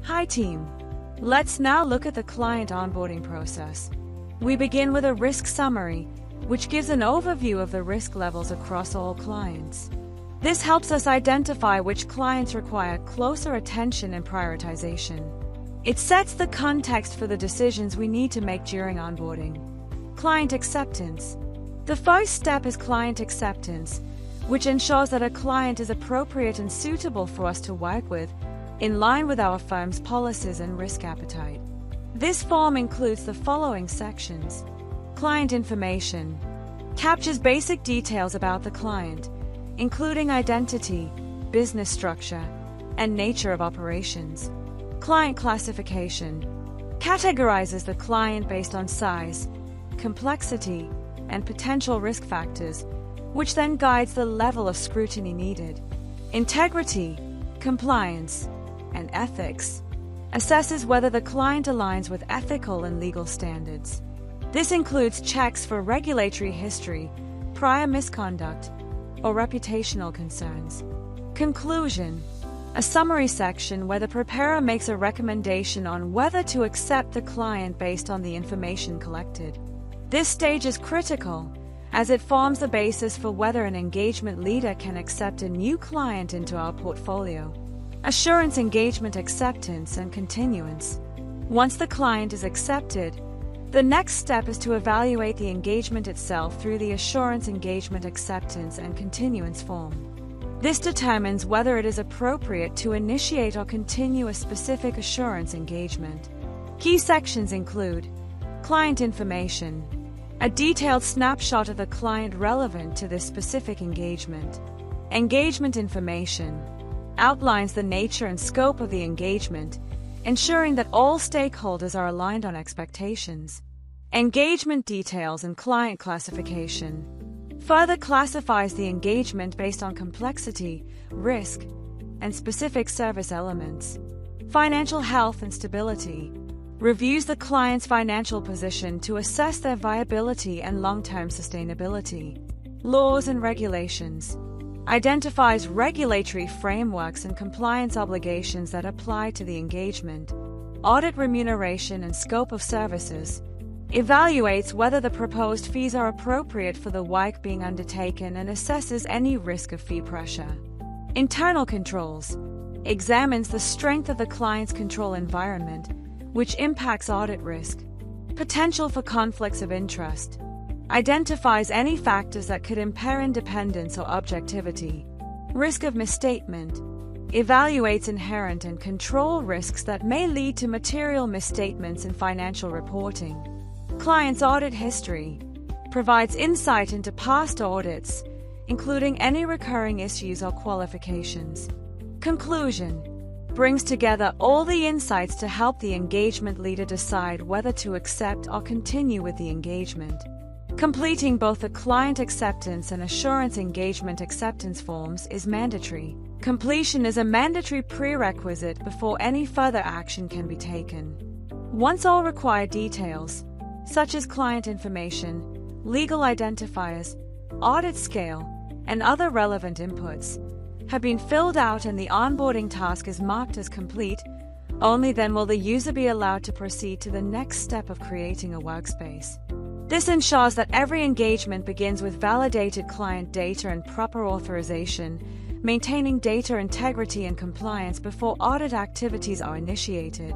Hi team! Let's now look at the client onboarding process. We begin with a risk summary, which gives an overview of the risk levels across all clients. This helps us identify which clients require closer attention and prioritization. It sets the context for the decisions we need to make during onboarding. Client acceptance. The first step is client acceptance, which ensures that a client is appropriate and suitable for us to work with, in line with our firm's policies and risk appetite. This form includes the following sections. Client information captures basic details about the client, including identity, business structure, and nature of operations. Client classification categorizes the client based on size, complexity, and potential risk factors, which then guides the level of scrutiny needed. Integrity, compliance, and ethics assesses whether the client aligns with ethical and legal standards. This includes checks for regulatory history, prior misconduct, or reputational concerns. Conclusion, a summary section where the preparer makes a recommendation on whether to accept the client based on the information collected. This stage is critical, as it forms the basis for whether an engagement leader can accept a new client into our portfolio. Assurance engagement acceptance and continuance. Once the client is accepted, the next step is to evaluate the engagement itself through the Assurance Engagement Acceptance and Continuance form. This determines whether it is appropriate to initiate or continue a specific assurance engagement. Key sections include client information, a detailed snapshot of the client relevant to this specific engagement. Engagement information outlines the nature and scope of the engagement, ensuring that all stakeholders are aligned on expectations. Engagement details and client classification further classifies the engagement based on complexity, risk, and specific service elements. Financial health and stability reviews the client's financial position to assess their viability and long-term sustainability. Laws and regulations identifies regulatory frameworks and compliance obligations that apply to the engagement. Audit remuneration and scope of services evaluates whether the proposed fees are appropriate for the work being undertaken and assesses any risk of fee pressure. Internal controls examines the strength of the client's control environment, which impacts audit risk. Potential for conflicts of interest identifies any factors that could impair independence or objectivity. Risk of misstatement evaluates inherent and control risks that may lead to material misstatements in financial reporting. Client's audit history provides insight into past audits, including any recurring issues or qualifications. Conclusion brings together all the insights to help the engagement leader decide whether to accept or continue with the engagement. Completing both the client acceptance and assurance engagement acceptance forms is mandatory. Completion is a mandatory prerequisite before any further action can be taken. Once all required details, such as client information, legal identifiers, audit scale, and other relevant inputs, have been filled out and the onboarding task is marked as complete, only then will the user be allowed to proceed to the next step of creating a workspace. This ensures that every engagement begins with validated client data and proper authorization, maintaining data integrity and compliance before audit activities are initiated.